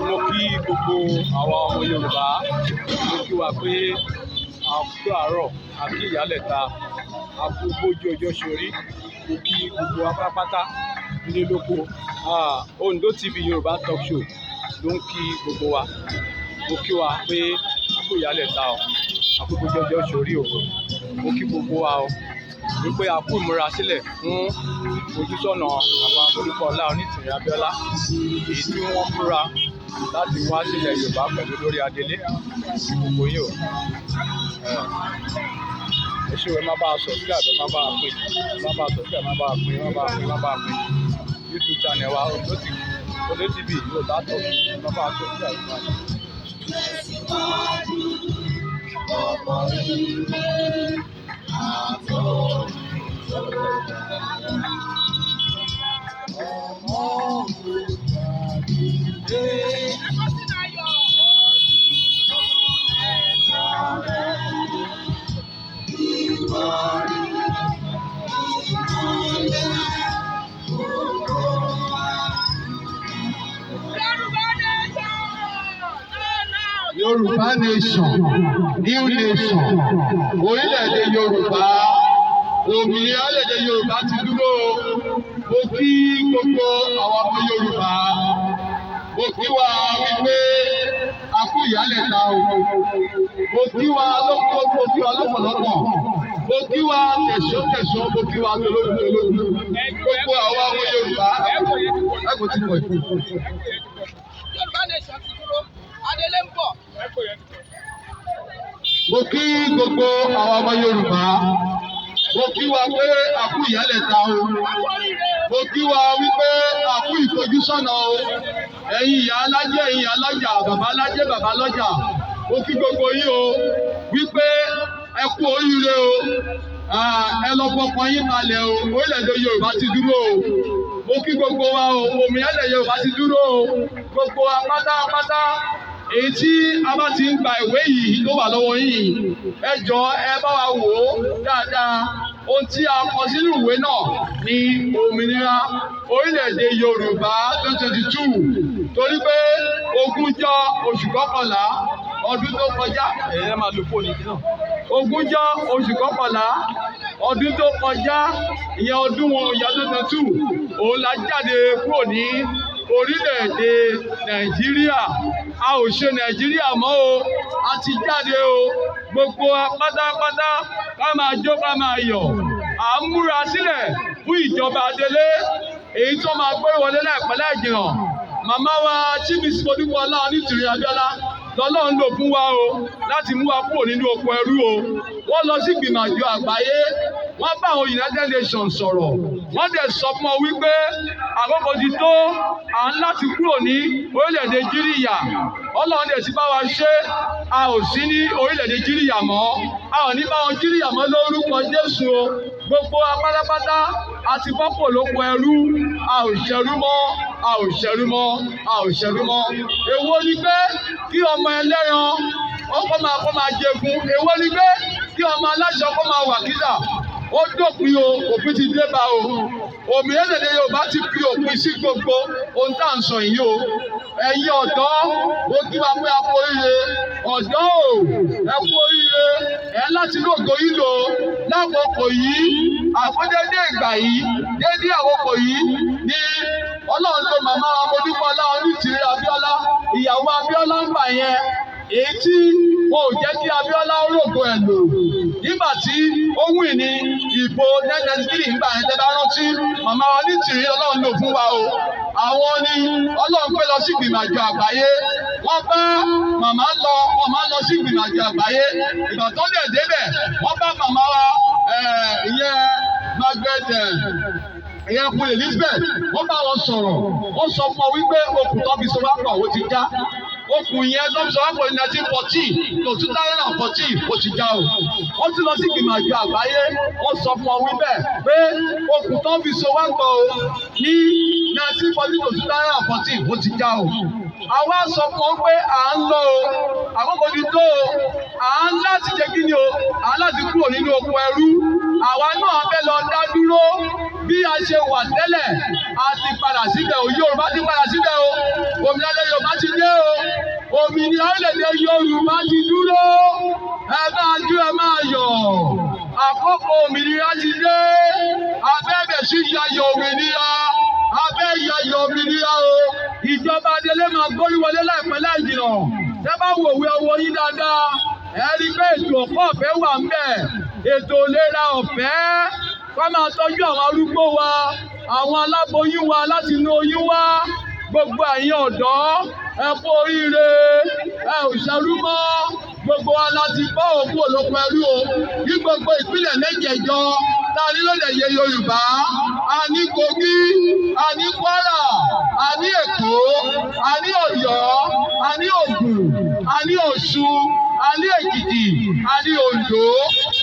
Mo kí gbogbo àwa ọmọ Yorùbá, mo kí wa pé a kú àárọ̀, a kí ìyálẹ̀ta, a kú bójú ọjọ́ ṣorí, mo kí gbogbo wa pátápátá nílé lóko. Ondo TV Yorùbá Talk Show ló ń kí gbogbo wa. Mo kí wa pé a kú ìyálẹ̀ta o, a kú bójú ọjọ́ ṣorí o. Mo kí gbogbo wa o wípé a kú ìmúra sílẹ̀ fún ojúsọ́nà àwọn Olúkọ̀ọ́lá Onítìrí Abíọ́lá, èyí tí wọ́n múra láti wá sílẹ̀ Yorùbá pẹ̀lú Olori Adele. Gbogbo yìí o, ẹ ṣé o, ẹ má bá a subscribe, ẹ má bá a pín, ẹ má bá a subscribe, ẹ má bá a pín, ẹ má bá a pín, ẹ má bá a pín. YouTube channel wa Ondo TV Yorùbá Talk Show, ẹ má bá a subscribe. Yorùbá nation, new nation, Orile Ede Yoruba, òmìnira Orile Ede Yoruba ti dúró. Mo kí gbogbo àwọn ọmọ Yorùbá, mo kí wa wípé a kú ìyálẹ̀ta o, mo kí wa lọ́pọ̀lọpọ̀, mo kí wa tẹ̀sán, mo kí wa tológun, gbogbo àwọn ọmọ Yorùbá ẹ̀kọ́ ti pọ̀ jù. Yorùbá nation ti dúró, Adele ń bọ̀. Mo kí gbogbo àwọn ọmọ Yorùbá, mo kí wa pé a kú ìyálẹ̀ta o, mo kí wa wípé a kú ìfojúsọ́nà o, ẹ̀yin ìyá alájẹ, ẹ̀yin ìyá lọ́jà, bàbá alájẹ, bàbá lọ́jà, mo kí gbogbo yín o wípé ẹ kú oríire o, ẹ lọ fọkàn yín balẹ̀ o, Orile Ede Yorùbá ti dúró o. Mo kí gbogbo wa o, òmìnira Ilẹ̀ Yorùbá ti dúró o, gbogbo wa pátápátá. Èyí tí a bá ti ń gba ìwé yìí tó wà lọ́wọ́ yìí, ẹ jọ̀ọ́ ẹ bá wa wò ó dáadáa. Ohun tí a kọ sínú ìwé náà ni òmìnira Orile Ede Yorùbá 2022, torí pé ogúnjọ́ oṣù kọkànlá ọdún tó kọjá. Ẹ máa lo fóònù yìí náà. Ogúnjọ́ oṣù kọkànlá ọdún tó kọjá, ìyẹn ọdún wọn ìyá 2022, òun la jáde kúrò ní Orile Ede Nàìjíríà. A ò ṣe Nàìjíríà mọ́ o, a ti jáde o. Gbogbo pátápátá ká máa jó ká máa yọ̀. À ń múra sílẹ̀ fún ìjọba Adélé, èyí tó máa gbé wọlé láìpẹ́ láì jìnnà. Màmá wa Chief Mrs. Olúkọ̀ọ́lá Onítìrí Abíọ́lá lọ́lọ́run lò fún wa o láti mú wa kúrò nínú oko ẹrú o. Wọ́n lọ sí ìgbìmọ̀ àjọ àgbáyé, wọ́n bá àwọn United Nations sọ̀rọ̀, wọ́n dẹ̀ sọ fún ọ wípé àkókò ti tó, à ń láti kúrò ní Orile Ede Jíríyà. Ọlọ́run dẹ̀ ti bá wa ṣe, a ò sí ní Orile Ede Jíríyà mọ́, a ò ní bá wọn jíríyà mọ́ lórúkọ Jésù o. Gbogbo apátápátá a ti bọ́ kúrò lóko ẹrú, a ò ṣẹrú mọ́, a ò ṣẹrú mọ́, a ò ṣẹrú mọ́. Èwo ni pé kí ọmọ ẹlẹ́ran kó máa jẹgun, èwo ni pé kí ọmọ aláṣọ kó máa wà kíta. Ó dópin o, òpin ti dé bá o. Òmìnira Èdè Yorùbá ti fi òpin sí gbogbo ohun tá à ń sọ yìí o. Ẹ̀yin ọ̀dọ́, mo kí wa pé a kú oríire. Ọ̀dọ́ o, ẹ kú oríire. Ẹ láti lóògó yìí lò lákòókò yìí, àfọ́jẹ́dé ìgbà yìí, dédé àkókò yìí ni Ọlọ́run tó màmá Olúkọ̀ọ́lá Onítìrí Abíọ́lá, ìyàwó Abíọ́lá ń gbà yẹn, èyí tí wọn ò jẹ́ kí Abíọ́lá rògbò ẹ̀ lò. Nígbà tí ó wìn ní ìbò 1993 ńgbà yẹn, tẹ́ bá rántí, màmá Onítìrí Ọlọ́run lò fún wa o. Àwọn ni Ọlọ́run pé lọ sí ìgbìmọ̀ àjọ àgbáyé. Wọ́n bá màmá lọ sí ìgbìmọ̀ àjọ àgbáyé. Ìgbà tó dẹ̀ débẹ̀, wọ́n bá màmá wa ìyẹn Margaret ìyẹn Queen Elizabeth, wọ́n bá wọn sọ̀rọ̀. Wọ́n sọ fún ọ wípé okùn tó fi so wá pọ̀ ó ti já. Okùn yẹn tó fi so wá pọ̀ ní 1914 to 2014 ó ti já o. Wọ́n ti lọ sí ìgbìmọ̀ àjọ àgbáyé. Wọ́n sọ fún ọ wípé okùn tó fi so wá pọ̀ o ní 1914 to 2014 ó ti já o. Àwa sọ fún ọ pé à ń lọ o, àkókò ti tó o, à ń láti jẹ́ kí ni o, à ń láti kúrò nínú oko ẹrú. Àwa náà fẹ́ lọ dá dúró bí a ṣe wà tẹ́lẹ̀ a ti padà síbẹ̀ o, Yorùbá ti padà síbẹ̀ o, òmìnira Yorùbá ti dé o, òmìnira orílẹ̀-èdè Yorùbá ti dúró, ẹ máa jó ẹ máa yọ̀, àkókò òmìnira ti dé, abẹ́bẹ̀ sí yayọ̀ òmìnira, abẹ́ yayọ̀ òmìnira o, ìjọba Adélé máa gbórí wọlé láìpẹ́ láì jìnnà, tẹ́ bá wò wí ọwọ́ yín dáadáa, ẹ rí pé ètò ọ̀pọ̀ ọ̀fẹ́ wà ń bẹ̀, ètò ìlera ọ̀fẹ́, ká máa tọ́jú àwọn arúgbó wa, àwọn aláboyún wa láti inú oyún wá, gbogbo ẹ̀yin ọ̀dọ́ ẹ kú oríire, ẹ ò ṣerú mọ́, gbogbo wa láti bọ́ òkú olóko ẹrú o, ní gbogbo ìpínlẹ̀ mẹ́jẹ̀ẹ̀jọ tá a ní lórílẹ̀-èdè Yorùbá, a ní Kogi, a ní Kwara, a ní Èkó, a ní Ọ̀yọ́, a ní Ògùn, a ní Ọ̀ṣun, a ní Èkìtì, a ní Oǹdó,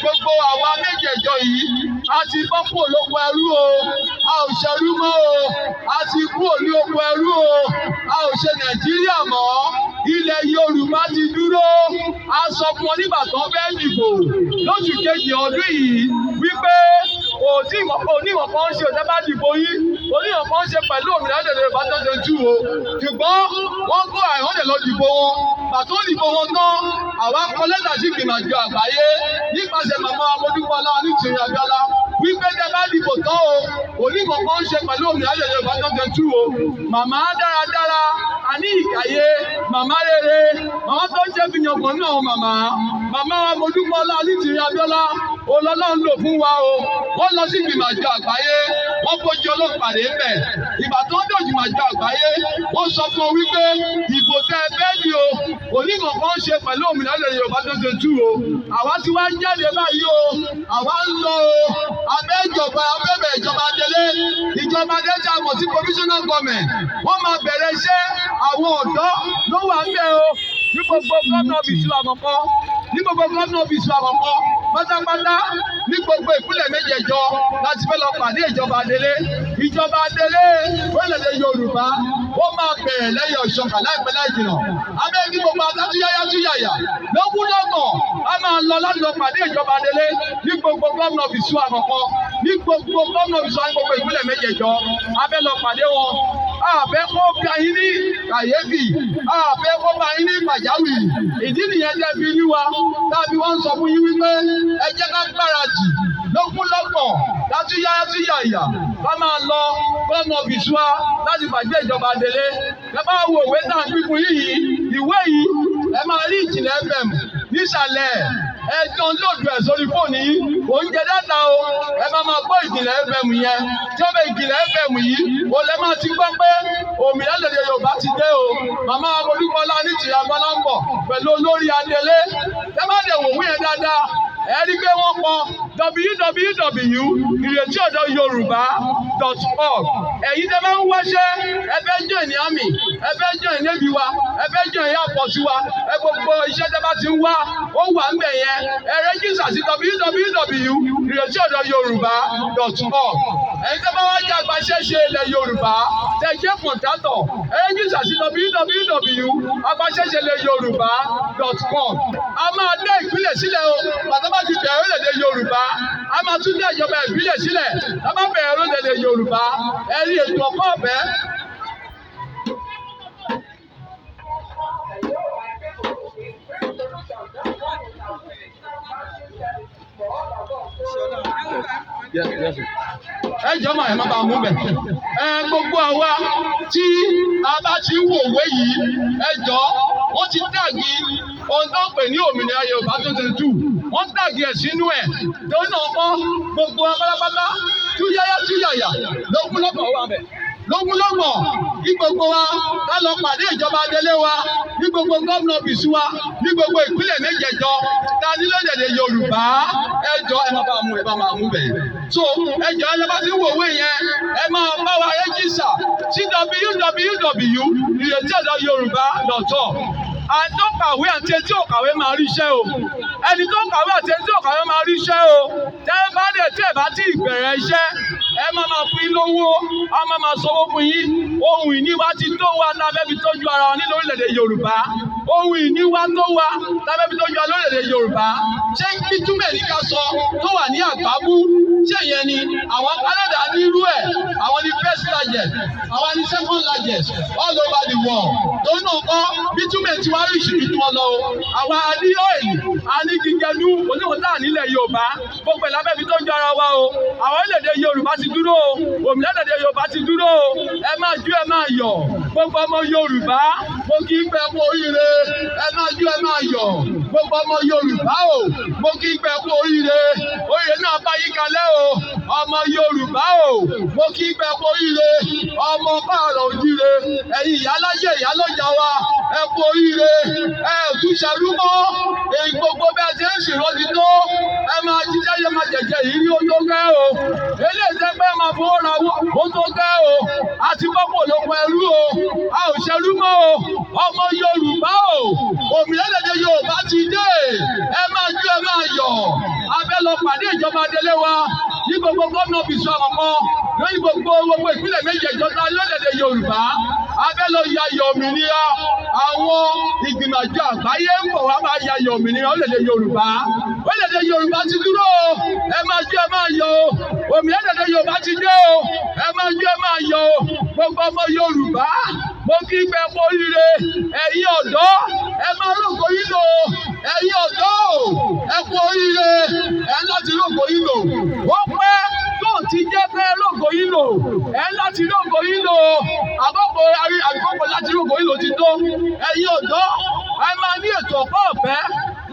gbogbo àwa mẹ́jẹ̀ẹ̀jọ yìí a ti bọ́ kú olóko ẹrú o, a ò ṣerú mọ́ o, a ti kú olóko ẹrú o, a ò ṣe Nàìjíríà mọ́, ilẹ̀ Yorùbá ti dúró, a sọ fún ọ nígbà tó fẹ́ dìbò lóṣù kejì ọdún yìí wípé onímọ̀ kan ṣe òtẹ́ bá dìbò yín, onímọ̀ kan ṣe pẹ̀lú òmìnira orílẹ̀-èdè Yorùbá tó ṣe tú o, ṣùgbọ́n wọ́n kó àìhọ́dẹ̀ lọ dìbò wọn, pàtó dìbò wọn tán, àwa kọ lẹ́tà sí ìgbìmọ̀ àjọ àgbáyé nípasẹ̀ màmá Modúpẹ́ọlá Onítìrí Abíọ́lá wípé tẹ́ bá dìbò tán o, onímọ̀ kan ṣe pẹ̀lú òmìnira orílẹ̀-èdè Yorùbá tó ṣe tú o, màmá dáradára, a ní ìkàyé, màmá rere, màmá tó ń ṣe fi yàngàn náà màmá Modúpẹ́ọlá Onítìrí Abíọ́lá Ọlọ́run lò fún wa o, wọ́n lọ sí ìgbìmọ̀ àjọ àgbáyé, wọ́n bójú Ọlọ́run pàdé ń bẹ̀, ìgbà tó ń dòjì àjọ àgbáyé, wọ́n sọ fún ọ wípé ìbò tẹ ẹ fẹ́ di o, onímọ̀ kan ṣe pẹ̀lú òmìnira orílẹ̀-èdè Yorùbá tó ṣe tú o, àwa ti wá jáde báyìí o, àwa ń lọ o, abẹ́bẹ̀ ìjọba Adélé, ìjọba Adélé tí a mọ̀ sí provisional government, wọ́n máa bẹ̀rẹ̀ iṣẹ́, àwọn ọ̀dọ́ ló wà ń bẹ̀ o, ní gbogbo gómìnà ọ́fíìsì àkọ́kọ́, ní gbogbo gómìnà ọ́fíìsì àkọ́kọ́, pátápátá ní gbogbo ìpínlẹ̀ mẹ́jẹ̀ẹ̀jọ láti fẹ́ lọ pàdé ìjọba Adélé. Ìjọba Adélé orílẹ̀-èdè Yorùbá ó máa bẹ̀rẹ̀ lẹ́yìn Ọ̀ṣọ́kà láìpẹ́ láì jìnnà. Abẹ́ kí gbogbo atátúyáyá túyàyà lógúnlọ́gbọ̀n a máa lọ láti lọ pàdé ìjọba Adélé ní gbogbo gómìnà ọ́fíìsì àkọ́kọ́, ní gbogbo gómìnà ọ́fíìsì ní gbogbo ìpínlẹ̀ mẹ́jẹ̀ẹ̀jọ. Abẹ́ lọ pàdé wọn. Àbẹ́ kó bí ayín ní kàyéfì, àbẹ́ kó bá yín ní pàjáwìrì. Ìdí nìyẹn tẹ́ fi rí wa, tábí wọ́n sọ fún yín wípé ẹ jẹ́ ká gbáradì lógúnlọ́gbọ̀n látúyáyá ká máa lọ gómìnà ọ́fíìsì wa láti pàdé ìjọba Adélé. Ẹ bá wo ìwé tá à ń pín fún yìí, ìwé yìí ẹ máa rí Ìjìnlẹ̀ FM nísàlẹ̀, ẹ download ẹ̀ sórí fóònù yìí, kò ń jẹ dáta o, ẹ máa gbọ́ Ìjìnlẹ̀ FM yẹn, tí ó bẹ Ìjìnlẹ̀ FM yìí, o lè máa ti gbọ́ pé òmìnira orílẹ̀-èdè Yorùbá ti dé o, màmá Modúpẹ́ọlá Onítìrí Abíọ́lá ń bọ̀ pẹ̀lú Olori Adele, ẹ má dẹ̀ wò wí yẹn dáadáa, ẹ rí pé wọ́n kọ www.iretiodoyoruba.org. Ẹ̀yin tẹ́ bá ń wáṣẹ́, ẹ fẹ́ join ní àmì, ẹ fẹ́ join Navy wa, ẹ fẹ́ join airport wa, ẹ gbogbo iṣẹ́ tẹ́ bá ti ń wá, ó wà ń bẹ̀ yẹn, ẹ rẹ́jísà sí www.iretiodoyoruba.org. Ẹ̀yin tẹ́ bá wá jẹ́ agbaṣẹ́ṣe ilẹ̀ Yorùbá, tẹ́ jẹ́ kọ̀ǹtátọ̀, ẹ rẹ́jísà sí www.agbaṣẹ́ṣeilẹ̀yorùbá.com. A máa dá ìpínlẹ̀ sílẹ̀ o, bàtà bá ti bẹ̀rẹ̀ orílẹ̀-èdè Yorùbá, a máa tún dá ìjọba ìbílẹ̀ sílẹ̀, a bá bẹ̀rẹ̀ orílẹ̀-èdè Yorùbá, ẹ rí ètò ọ̀pọ̀ ọ̀fẹ́. Ẹ jọ máa ẹ má bàa mú bẹ̀. Gbogbo àwa tí a bá ti ń wòwe yìí, ẹ jọ wọ́n ti dàgbé ohun tó ń pè ní òmìnira Yorùbá tó ti tú, wọ́n dàgbé ẹ̀ sínú ẹ̀ tó náà mọ́ gbogbo apárápátá túyáyá lógúnlọ́gbọ̀n wà bẹ̀. Lógúnlọ́gbọ̀n ní gbogbo wa ká lọ pàdé ìjọba Adélé wa ní gbogbo gómìnà ọ́fíìsì wa ní gbogbo ìpínlẹ̀ mẹ́jẹ̀ẹ̀jọ ta ní lórílẹ̀-èdè Yorùbá. Ẹ jọ ẹ má máa mú bẹ̀. So ẹ jọ ẹ bá ti ń wòwe yẹn, ẹ máa bá wa rẹ́jísà sí www.iretiodoyoruba.org. Àti tó kàwé àti ẹni tí ò kàwé máa rí iṣẹ́ o. Ẹni tó kàwé àti ẹni tí ò kàwé máa rí iṣẹ́ o. Tẹ́ ẹ bá dẹ̀ tí ẹ bá ti bẹ̀rẹ̀ iṣẹ́, ẹ máa fún yín lówó, a máa sanwó fún yín. Ohun ìní wa ti tó wa lábẹ́ fi tọ́jú ara wa ní lórílẹ̀-èdè Yorùbá. Ohun ìní wa tó wa lábẹ́ fi tọ́jú ara lórílẹ̀-èdè Yorùbá. Ṣé bítúmẹ̀ ní ká sọ tó wà ní Àgbábú ṣé ìyẹn ni àwọn Canada nírú ẹ̀ àwọn ni first largest àwọn ni second largest all over the world tó náà kọ́ bitumen tí wọ́n rí ìṣubú tí wọ́n lọ o àwọn àní ọ́ìlì àní gígẹdú oníwọ̀n náà nílẹ̀ Yorùbá gbogbo ìlàbẹ́bí tó ń jọ ara wa o àwọn orílẹ̀-èdè Yorùbá ti dúró o òmìnira èdè Yorùbá ti dúró o ẹ máa jó ẹ máa yọ̀ gbogbo ọmọ Yorùbá mo kí ń pẹ́ kú oríire ẹ máa jó ẹ máa yọ̀ gbogbo ọmọ Yorùbá o mo kí ń pẹ́ kú oríire oríire náà bá yí kalẹ̀ o ọmọ Yorùbá o mo kí ń pẹ́ kú oríire ọmọ báàrọ̀ òjìire ẹ̀yin ìyálájẹ ìyálọ́jà wa ẹ kú oríire ẹ tún ṣerú mọ́ èyí gbogbo bẹ́ẹ̀ ti ń ṣèrò ti tó ẹ máa jíjẹ́ yẹ máa jẹ̀jẹ̀ yìí ní ó tó kẹ́ o eléyìí tẹ́ pẹ́ máa fowó ra ó tó kẹ́ o àti pọ́pọ̀ ló pọ̀ ẹrú o a ò ṣerú mọ́ o ọmọ Yorùbá o òmìnira èdè Yorùbá ti dé ẹ máa jó ẹ máa yọ̀ abẹ́ lọ pàdé ìjọba Adélé wa ní gbogbo gómìnà bìsọ àkọ́kọ́ lórí gbogbo ìpínlẹ̀ méjèèjì ọ̀tá lórílẹ̀-èdè Yorùbá abẹ́ lọ yayọ̀ òmìnira àwọn ìgbìmọ̀ àjọ àgbáyé ń bọ̀ wá máa yayọ̀ òmìnira orílẹ̀-èdè Yorùbá orílẹ̀-èdè Yorùbá ti dúró ẹ máa jó ẹ máa yọ̀ òmìnira èdè Yorùbá ti dé o ẹ máa jó ẹ máa yọ̀ gbogbo ọmọ Yorùbá mo kí ń pẹ́ kú oríire ẹ̀yin ọ̀dọ́ ẹ máa rògbò yín lò ẹ̀yin ọ̀dọ́ ẹ kú oríire ẹ láti rògbò yín lò ó pẹ́ tó ti jẹ́ pé rògbò yín lò ẹ láti rògbò yín lò àbọ̀pọ̀ àgbọ̀pọ̀ láti rògbò yín lò ti tó ẹ̀yin ọ̀dọ́ ẹ máa ní ètò ọ̀pọ̀ ọ̀fẹ́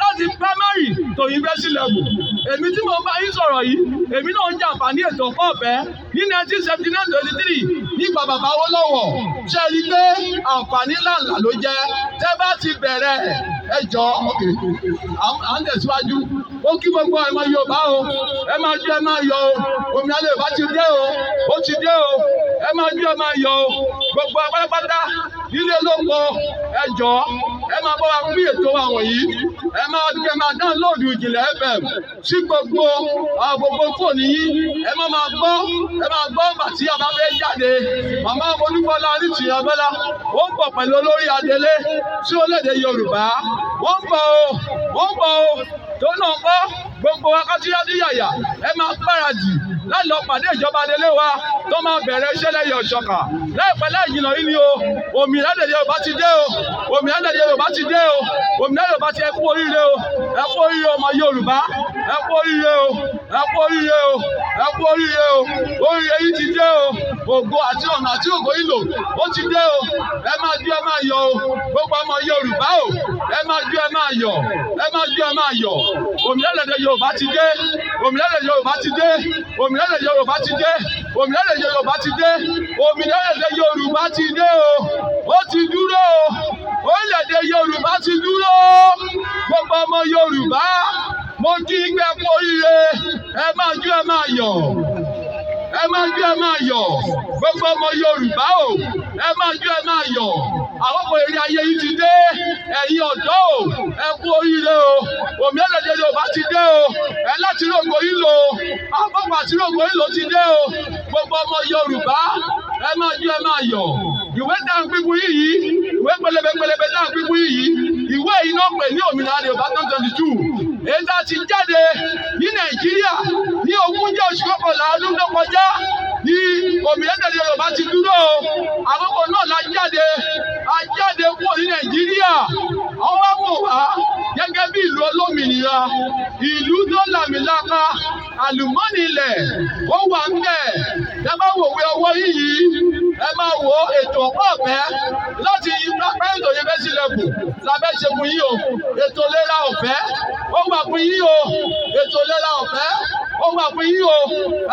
láti primary to university level èmi tí mo bá yín sọ̀rọ̀ yìí èmi náà ń jẹ àǹfààní ètò ọ̀pọ̀ ọ̀fẹ́ ní 1979-23 nígbà bàbá Awólọ́wọ̀ ṣe rí pé àǹfààní ńláńlá ló jẹ́ tẹ́ bá ti bẹ̀rẹ̀ ẹjọ́ à ń tẹ̀síwájú ó kí gbogbo ọmọ Yorùbá o ẹ máa jó ẹ máa yọ̀ o òmìnira Yorùbá ti dé o ó ti dé o ẹ máa jó ẹ máa yọ̀ o gbogbo apátápátá nílé lóko ẹjọ́ ẹ máa bọ́ wa pín ètò àwọn yìí ẹ máa dáńlóòdù Ìjìnlẹ̀ FM sí gbogbo fóònù yìí ẹ máa gbọ́ bàtí a bá fẹ́ jáde màmá Olúbọ́lá Onítìyàn Bọ́lá ó ń bọ̀ pẹ̀lú Olori Adele sí orílẹ̀-èdè Yorùbá wọ́n ń bọ̀ o tó náà kọ́ gbogbo wákàtí yáyà ẹ máa gbáradì láti lọ pàdé ìjọba Adélé wa tó máa bẹ̀rẹ̀ iṣẹ́ lẹ́yìn ọ̀ṣọ́kà láìpẹ́ láì jìnnà yìí ni o òmìnira èdè Yorùbá ti dé o òmìnira èdè Yorùbá ti dé o òmìnira Yorùbá ti ẹ kú oríire o ẹ kú oríire ọmọ Yorùbá ẹ kú oríire o ẹ kú oríire o ẹ kú oríire o oríire yìí ti dé o ògo àti ọ̀nà àti ògo ìlò ó ti dé o ẹ máa jó ẹ máa yọ̀ o gbogbo ọmọ Yorùbá o ẹ máa jó ẹ máa yọ̀ ẹ máa jó ẹ máa yọ̀ òmìnira èdè Yorùbá ti dé òmìnira èdè Yorùbá ti dé òmìnira èdè Yorùbá ti dé òmìnira èdè Yorùbá ti dé òmìnira èdè Yorùbá ti dé o ó ti dúró o orílẹ̀-èdè Yorùbá ti dúró gbogbo ọmọ Yorùbá mo kí ń gbé kú oríire ẹ máa jó ẹ máa yọ̀ ẹ máa jó ẹ máa yọ̀ gbogbo ọmọ Yorùbá o ẹ máa jó ẹ máa yọ̀ àwọn ọmọ eré ayé yìí ti dé ẹ̀yin ọ̀dọ́ o ẹ kú oríire o òmìnira èdè Yorùbá ti dé o ẹ láti rògbò yín lò àpapọ̀ àti rògbò yín lò ti dé o gbogbo ọmọ Yorùbá ẹ máa jó ẹ máa yọ̀ ìwé dáhùn pípín yìí ìwé pẹlẹbẹ dáhùn pípín yìí ìwé yìí náà pè ní òmìnira Yorùbá 2022 èyí tá a ti jáde ní Nàìjíríà ní ogúnjọ́ oṣù kọkànlá ọdún tó kọjá ní òmìnira Yorùbá ti dúró àkókò náà la jáde kúrò ní Nàìjíríà àwọn bá mọ̀ wá gẹ́gẹ́ bí ìlú olómìnira ìlú tó làmìlaka àlùmọ́nì ilẹ̀ ó wà ń bẹ̀ ẹ bá wòwe ọwọ́ yìí ẹ máa wo ètò ọ̀pọ̀ ọ̀fẹ́ láti primary to university level lábẹ́ ṣe fún yín o ètò ìlera ọ̀fẹ́ ó wà fún yín o ètò ìlera ọ̀fẹ́ ó wà fún yín o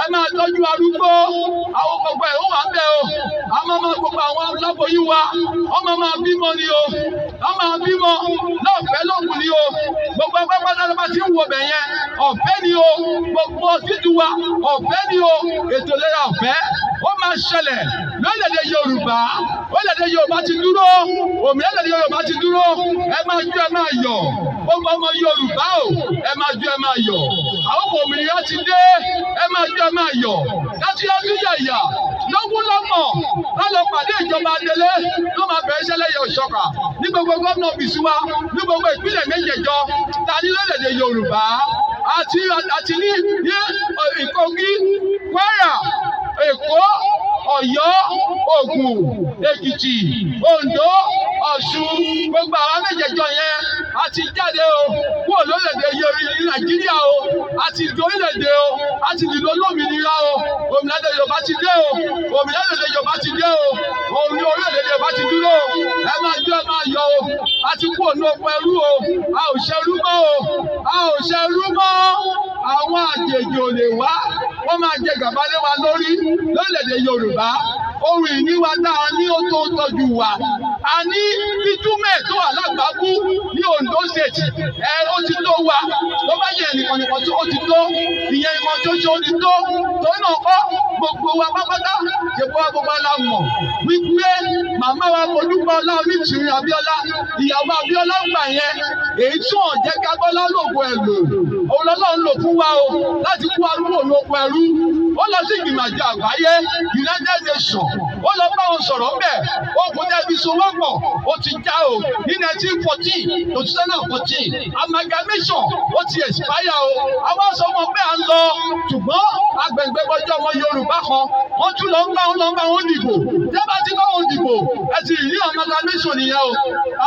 ẹ máa tọ́jú arúgbó àwọn gbogbo ẹ̀ ó wà ń bẹ̀ o a máa gbogbo àwọn aláboyún wa ọmọ máa bímọ ni o a máa bímọ lọ́fẹ̀ẹ́ lókun ni o gbogbo ẹgbẹ́ pátápátá tí ń wo bẹ̀ yẹn ọ̀fẹ́ ni o gbogbo títú wa ọ̀fẹ́ ni o ètò ìlera ọ̀fẹ́ ó máa ṣẹlẹ̀ lórílẹ̀-èdè Yorùbá orílẹ̀-èdè Yorùbá ti dúró òmìnira Yorùbá ti dúró ẹ máa jó ẹ máa yọ̀ gbogbo ọmọ Yorùbá o ẹ máa jó ẹ máa yọ̀ àwọn òmìnira ti dé ẹ máa jó ẹ máa yọ̀ dájúdájú yàyà lọ́gbọ́lọ́gbọ̀ lọ́lọ́ pàdé ìjọba Adélé ló máa bẹ̀rẹ̀ iṣẹ́ lẹ́yìn ọ̀ṣọ́kà ní gbogbo gómìnà bìsí wa ní gbogbo ìpínlẹ̀ méjèèjọ ta ní lórílẹ̀-èdè Yorùbá àti ní Ìkòyí, Kwara, Èkó, Ọ̀yọ́, Ògùn, Èkìtì, Oǹdó, Ọ̀ṣun, gbogbo àwọn méjèèjọ yẹn a ti jáde o kúrò lórílẹ̀-èdè Nàìjíríà o, a ti di orílẹ̀-èdè o, a ti dìlò lómìnira o, òmìnira Yorùbá ti dé o, òmìnira Yorùbá ti dé o, orílẹ̀-èdè Yorùbá ti dúró o, ẹ máa jó ẹ máa yọ o, a ti kúrò ní oko ẹrú o, a ò ṣẹrú mọ́ o, a ò ṣẹrú mọ́, àwọn àjèjì ò lè wá, wọ́n máa jẹ gàba lé wa lórí lórílẹ̀-èdè Yorùbá. Ohun ìní wa dáa ní ó tó tọ́jú wa. A ní bítúmẹ̀ tó wà lágbàbú ní Ondo State. Ó ti tó wa. Tó bá yẹ nìkan tí ó ti tó. Ìyẹn nǹkan tó ṣe ó ti tó. Torí náà kọ́ gbogbo wa pápátá. Ṣèpọ̀ wa gbogbo la mọ̀. Wípé màmá wa Modúpẹ́ Onítìrí Abíọ́lá. Ìyàwó Abíọ́lá gbà yẹn. Èyí tí wọ́n jẹ́ ká Bọ́lá lògùn ẹ̀ lò. Òun lọ́lọ́run lò fún wa o. Láti kó arúgbó lóko ẹrú. Ó lọ sí ìgbìmọ̀ àjọ àgbáyé United Nations. Ó lọ bá wọn sọ̀rọ̀ ńbẹ̀. Ó kò débi sowọ́pọ̀. Ó ti já o ní 1914 to 2014. Amalgamation ó ti expire o. Àwọn sọ wọn pé à ń lọ. Ṣùgbọ́n agbẹ̀gbẹ̀gbọ́jọ́ ọmọ Yorùbá kan. Wọ́n tún lọ ń bá wọn dìbò. Tẹ́bà ti bá wọn dìbò. Ẹ ti rí amalgamation nìyẹn o.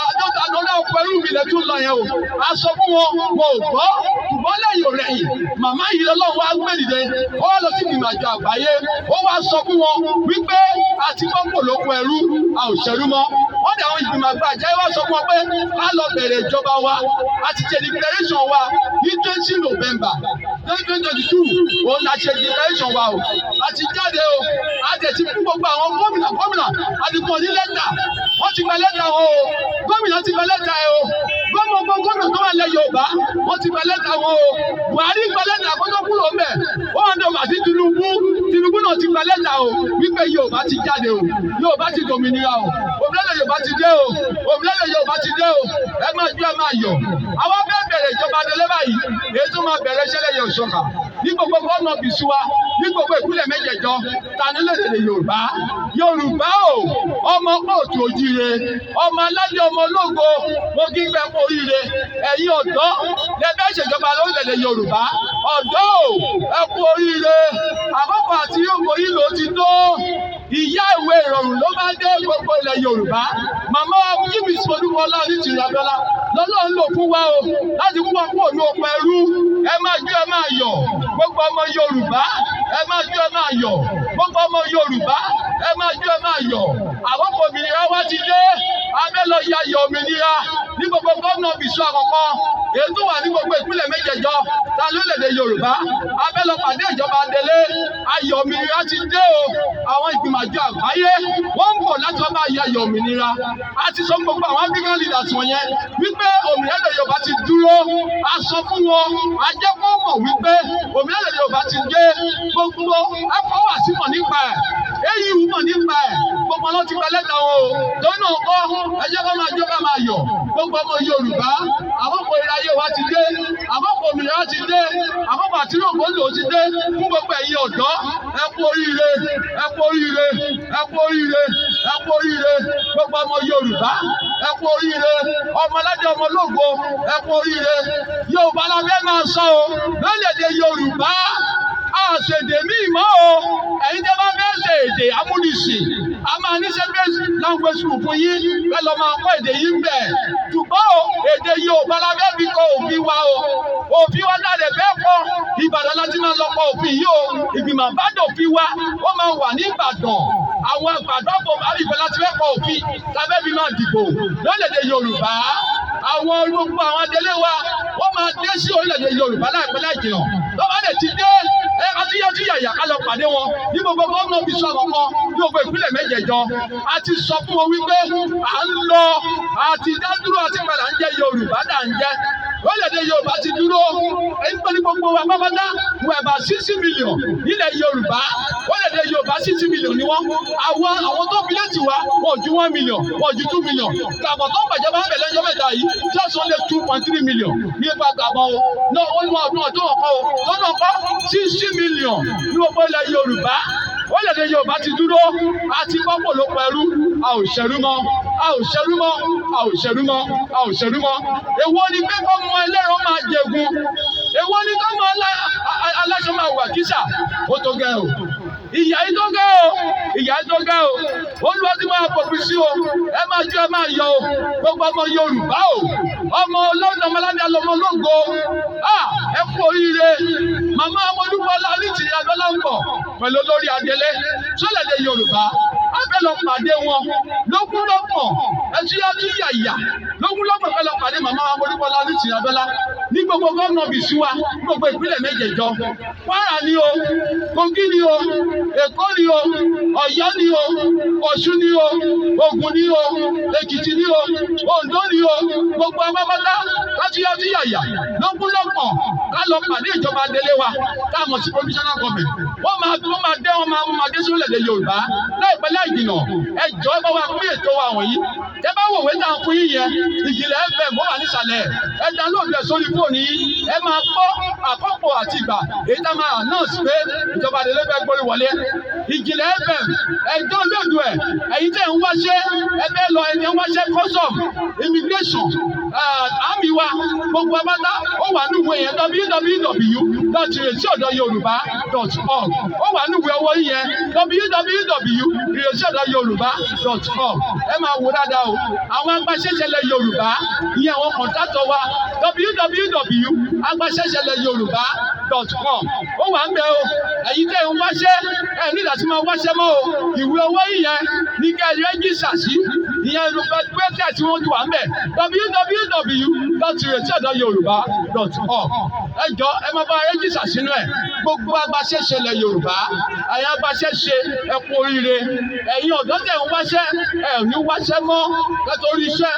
Àdóta lọ́lá ọkọ̀ ẹrú mi lè tún lọ yẹn o. A sọ fún wọn ò gbọ́. Ṣùgbọ́n lẹ́yìn ò rẹ̀yìn. Màmá yìí lọ́lọ́run wá gbé dìde. Ó wá lọ sí ìgbìmọ̀ àjọ àgbáyé. Ó wá sọ fún wọn wípé àti gbọ́pọ̀ lóko ẹrú a ò ṣẹrú mọ́. Wọ́n dẹ̀ àwọn ìgbìmọ̀ àgbà àjẹ́ wá sọ fún wọn pé ká lọ bẹ̀rẹ̀ ìjọba wa àti ṣe declaration wa ní 20 November 2022 òun la ṣe declaration wa o. Àti jáde o, a jẹ̀ ti fún gbogbo àwọn gómìnà àti fún ọ ní lẹ́tà. Wọ́n ti gba lẹ́tà wọn o. Gómìnà ti gba lẹ́tà ẹ o. Gómìnà tó wà lẹ́ Yorùbá wọ́n ti gba lẹ́tà wọn o. Buhari gba lẹ́tà àkọ́jọ́ kúrò mẹ́. Ó wà ní ọmọ àti Tinubu náà ti gba lẹ́tà o. Wípé Yorùbá ti jáde o. Yorùbá ti dòmìnira o. Òmìnira Yorùbá ti dé o. Òmìnira Yorùbá ti dé o. Ẹ máa jó ẹ máa yọ̀. Àwọn fẹ́ bẹ̀rẹ̀ ìjọba Adélé báyìí. Èyí tó máa bẹ̀rẹ̀ ṣẹlẹ̀ yẹ̀ òṣùkà. Ní gbogbo gómìnà bìsúwa, ní gbogbo ìpínlẹ̀ mẹ́jẹ̀jọ, ta ní lórílẹ̀-èdè Yorùbá. Yorùbá o, ọmọ kóòtù òjíire, ọmọ aládé ọmọ ológo, mo kí gbẹ kó oríire. Ẹ̀yin ọ̀dọ́ lẹ́gbẹ́ ìṣèjọba lórílẹ̀-èdè Yorùbá. Ọ̀dọ́ o, ẹ kú oríire. Àkókò àti yòókù yìí ló ti tó. Ìyá ìwé ìrọ̀rùn ló máa dé gbogbo ilẹ̀ Yorùbá. Màmá wa Yíbi Modúpẹ́ Onítìrí Abíọ́lá lọ́lọ́run lò fún wa o láti kú wa kúrò ní oko ẹrú. Ẹ máa jó ẹ máa yọ̀. Gbogbo ọmọ Yorùbá ẹ máa jó ẹ máa yọ̀. Gbogbo ọmọ Yorùbá ẹ máa jó ẹ máa yọ̀. Àkókò òmìnira wa ti dé. Abẹ́ lọ ya yọ̀ òmìnira ní gbogbo gómìnà bìsú àkọ́kọ́. Èyí tó wà ní gbogbo ìpínlẹ̀ mẹ́jẹ̀jọ ta lórílẹ̀-èdè Yorùbá. Abẹ́ lọ pàdé ìjọba Adélé. Ayọ̀ òmìnira ti dé o. Àwọn ìgbìmọ̀ àjọ àgbáyé wọ́n ń bọ̀ láti wá bá ya yọ̀ òmìnira. A ti sọ gbogbo àwọn African leaders wọ̀nyẹn wípé òmìnira Yorùbá ti dúró. A sọ fún wọn, a jẹ́ kó mọ̀ wípé òmìnira Yorùbá ti dé. Gbogbo akọ́wà sí mọ̀ nípa ẹ̀. Èyí mọ̀ nípa ẹ̀. Gbogbo ọlọ́ ti gba lẹ́tà wọn o. Lọ́nà ọkọ́ ẹ jẹ́ kó máa jó ká máa yọ̀. Gbogbo ọmọ Yorùbá àkókò ìráyè wa ti dé. Àkókò òmìnira ti dé. Àkókò àtìlóògbé lò ti dé. Fún gbogbo ẹ̀yin ọ̀dọ́ ẹ kú oríire, ẹ kú oríire, ẹ kú oríire, ẹ kú oríire. Gbogbo ọmọ Yorùbá ẹ kú oríire. Ọmọ aládé ọmọ ológo ẹ kú oríire. Yorùbá la fẹ́ máa sọ o. Lórílẹ̀-èdè Yorùbá àṣèdè míì mọ́ o. Ẹ̀yin tẹ́ bá fẹ́ ṣe èdè amúnisìn. A máa ní separate language school fún yín. Ẹ lọ máa kọ́ èdè yín bẹ̀. Ṣùgbọ́n o, èdè Yorùbá la fẹ́ fi kọ òfin wa o. Òfin wa dáadé fẹ́ kọ́. Ìbàdàn láti máa lọ kọ òfin yìí o. Ìgbìmọ̀ àbádòfin wa ó máa wà ní Ìbàdàn. Àwọn àgbàdo àríwá láti fẹ́ kọ òfin lábẹ́ bí máa dìbò lórílẹ̀-èdè Yorùbá. Àwọn gbogbo àwọn Adélé wa wọ́n máa dé sí orílẹ̀-èdè Yorùbá láìpẹ́ láì jìnnà. Lọ́wọ́ dẹ̀ ti dé àti yàyà ká lọ pàdé wọn ní gbogbo gómìnà bísí àkọ́kọ́ ní gbogbo ìpínlẹ̀ mẹ́jẹ̀jọ. A ti sọ fún wọn wípé à ń lọ àti dádúró àti padà ń jẹ́ Yorùbá dà ń jẹ́. Orílẹ̀-èdè Yorùbá ti dúró. Nítorí gbogbo wa pápátá wọ ẹ̀bà 60 million nílẹ̀ Yorùbá. Orílẹ̀-èdè Yorùbá 60 million ni wọ́n. Àwọn tó fi létí wa wọ́n ju 1 million, wọ́n ju 2 million. Gàbọ̀ tó gbàjọba bẹ̀rẹ̀ lẹ́jọ́ mẹ́ta yìí just only 2.3 million ní ipa gàbọ̀ o. Náà ó ní wọn ọdún ọdún ọkọ o. Lọ́nà ọkọ 60 million ní gbogbo ilẹ̀ Yorùbá. Orílẹ̀-èdè Yorùbá ti dúró. A ti kọ́pọ̀ ló pẹ̀lú. A ò ṣẹrú mọ́. A ò ṣẹrú mọ́. A ò ṣẹrú mọ́. A ò ṣẹrú mọ́. Èwo ni pé kọ́ mọ ẹlẹ́rọ máa jẹ̀gùn. èwo ni ká mọ aláṣọ máa wà kíṣà ó tó gẹ́ o ìyá yìí tó gẹ́ o ìyá yìí tó gẹ́ o Olúwa ti máa pòpì sí o ẹ máa jó ẹ máa yọ o gbogbo ọmọ Yorùbá o ọmọ ọlọ́dún ọmọládé alọmọ ológo ẹ kú oríire màmá Ọmọdúnbọ́lá Lati Adele ń bọ̀ pẹ̀lú Olori Adele Orile Ede Yorùbá abẹ́ lọ pàdé wọn lógúnlọ́pọ̀ ẹtúyàtúyàyà lógúnlọ́pọ̀ fẹ́ lọ pàdé màmá Ọmọdúnbọ́lá Lati Adele ní gbogbo gómìnà bìsúwa gbogbo ìpínlẹ̀ méjèèjọ Kwara ni o Kogi ni o Èkó ni o Ọ̀yọ́ ni o Ọ̀ṣun ni o Ògùn ni o Èkìtì ni o Oǹdó ni o gbogbo abábátá ẹtúyàtúyàyà lógúnlọ́pọ̀ ká lọ pàdé ìjọba Adélé wa ká mọ̀ sí provisional government wọ́n máa dé sí Orile Ede Yorùbá láìpẹ́ láì jìnà ẹjọ́ bá wa pín ètò wa wọ̀nyí ẹ bá wòwe tá à ń fún yín yẹn Ìjìnlẹ̀ FM ó wà nísàlẹ̀ ẹ download ẹ sórí fóònù yín ẹ máa gbọ́ àkókò àti ìgbà èyí tá máa announce pé ìjọba Adélé fẹ́ gbórí wọlé Ìjìnlẹ̀ FM ẹjọ́ lóòdù ẹ ẹ̀yin tẹ̀ ń wáṣẹ́ ẹ bẹ́ẹ̀ lọ ẹni ń wáṣẹ́ custom immigration àmì wa gbogbo abátá ó wà níwèé yẹn www.iresiodoyoruba.org ó wà níwèé owó yẹn www.iresiodoyoruba.org ẹ máa wò dáadáa o àwọn agbaṣẹ́ṣẹlẹ̀ Yorùbá ìyẹn àwọn kọ̀ńtátọ̀ wa www.agbaṣẹ́ṣẹlẹ̀yorùbá.com ó wà ń bẹ o ẹ̀yin tẹ̀ ń wáṣẹ́ ẹ̀ nígbà tí máa wáṣẹ́ mọ́ o ìwé owó yẹn ní kẹ́ ẹ rẹ́jísà sí ìyẹn wẹ́bsáìtì tí wọ́n ti wà ń bẹ www.iresiodoyoruba.org ẹ jọ ẹ máa bá rẹ́jísà sínú ẹ̀ gbogbo agbaṣẹ́ṣẹlẹ̀ Yorùbá ẹ̀yin agbaṣẹ́ṣe ẹ kú oríire ẹ̀yin ọ̀dọ́ tẹ̀ ń wáṣẹ́ ẹ̀ ní wáṣẹ́ mọ́ kẹ́tọ́rí iṣẹ́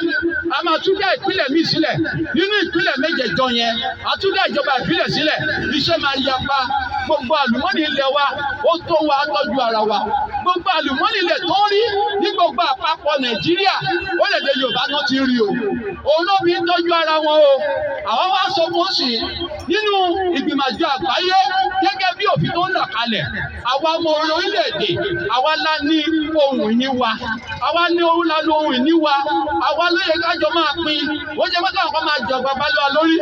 a máa tún dá ìpínlẹ̀ míì sílẹ̀ nínú ìpínlẹ̀ méjèèjọ yẹn a tún dá ìjọba ìpínlẹ̀ sílẹ̀ iṣẹ́ máa yapa gbogbo àlùmọ́nì ilẹ̀ wa ó tó wa tọ́jú ara wa gbogbo àlùmọ́nì ilẹ̀ tó ń rí ní gbogbo àpapọ̀ Nàìjíríà Orile Ede Yorùbá náà ti rí o òun ló fi ń tọ́jú ara wọn o àwọn wá sọ fún sí nínú ìgbìmọ̀ àjọ àgbáyé gẹ́gẹ́ bí òfin tó ń là kalẹ̀ àwa ọmọ orílẹ̀-èdè àwa la ní ohun ìní wa àwa ní ohun la lo ohun ìní wa àwa ló yẹ kájọ máa pín ó jẹ́ pé káwọn kan máa jọ bàbá lọ́wọ́ lórí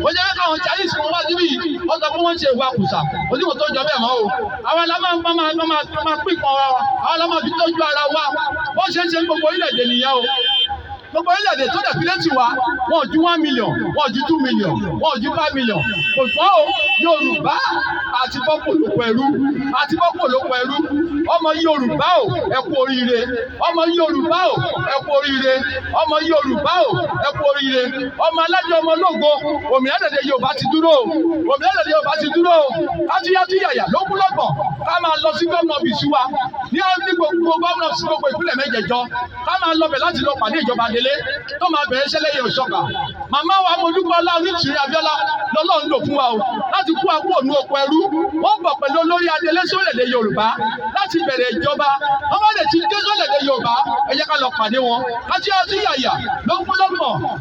ó jẹ́ pé káwọn Chinese kan wá síbí wọ́n sọ pé wọ́n ṣe ìwà kùsà oníwọ̀n tó jọ bẹ́ẹ̀ mọ́ o àwa la máa pín kan wa àwa la máa fi tọ́jú ara wa bó ṣe ń ṣe gbogbo orílẹ̀-èdè nìyẹn o gbogbo orílẹ̀-èdè tó dẹ̀ fílẹ̀ tì wá wọn ò ju 1 million wọn ò ju 2 million wọn ò ju 5 million kò gbọ́ o Yorùbá àti bọ́pọ̀ ló pẹ̀lú ọmọ Yorùbá o ẹ kú oríire ọmọ Yorùbá o ẹ kú oríire ọmọ Yorùbá o ẹ kú oríire ọmọ aládé ọmọ ológo Orile Ede Yorùbá ti dúró Orile Ede Yorùbá ti dúró kájíyájíyàyà lógúnlọ́gbọ̀n ká máa lọ sí gómìnà bìsúwa ní gbogbo gómìnà sí gbogbo ìpínlẹ̀ méjèèjọ ká máa lọ bẹ̀ láti lọ pàdé ìjọba Adélé tó máa bẹ̀rẹ̀ iṣẹ́ lẹ́yìn òṣọ́kà màmá wa Ọmọdúnbọ́lá Lati Adele lọ́lọ́run lò fún wa o láti kú àpò ònú oko ẹrú wọ́n bọ̀ pẹ̀lú Olori Adele sí Orile Ede Yorùbá láti bẹ̀rẹ̀ ìjọba wọ́n bá lè ti dé sí Orile Ede Yorùbá ẹ jẹ́ ká lọ pàdé wọn àti yàyà lọ́gbọ̀n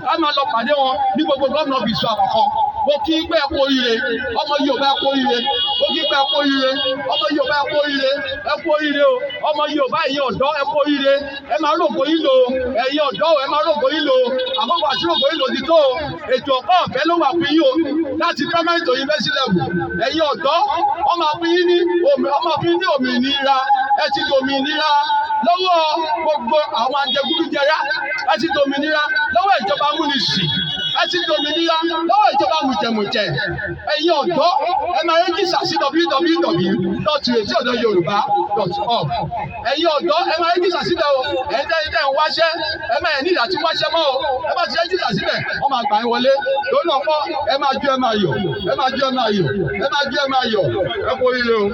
ká máa lọ pàdé wọn ní gbogbo gómìnà bìsú àkọ́kọ́ mo kí pé ẹ kú oríire ọmọ Yorùbá ẹ kú oríire mo kí pé ẹ kú oríire ọmọ Yorùbá ẹ kú oríire ẹ kú oríire o ọmọ Yorùbá ẹ̀yin ọ̀dọ́ ẹ kú oríire ẹ máa rògbò yín lò ẹ̀yin ọ̀dọ́ ẹ máa rògbò yín lò àkókò àti rògbò yín lò ti tó ètò ọ̀pọ̀ ọ̀fẹ́ ló wà fún yín o láti primary to university level ẹ̀yin ọ̀dọ́ wọ́n máa fún yín ní òmìnira ẹ ti di òmìnira lọ́wọ́ gbogbo àwọn ajẹgúdújẹrá ẹ ti di òmìnira lọ́wọ́ ìjọba amúnisìn ẹ ti di òmìnira lọ́wọ́ ìjọba mùjẹ̀mùjẹ̀ ẹ̀yin ọ̀dọ́ ẹ máa rẹ́jísà sí www.iresiodoyoruba.org ẹ̀yin ọ̀dọ́ ẹ máa rẹ́jísà síbẹ̀ o ẹ̀yin tẹ́ ń wáṣẹ́ ẹ máa ní ìdá tí wáṣẹ́ mọ́ o ẹ bá ti rẹ́jísà síbẹ̀ wọ́n máa gbà yín wọlé lórí náà kọ́ ẹ máa jó ẹ máa yọ̀ ẹ máa jó ẹ máa yọ̀ ẹ máa jó ẹ máa yọ̀ ẹ kú oríire o.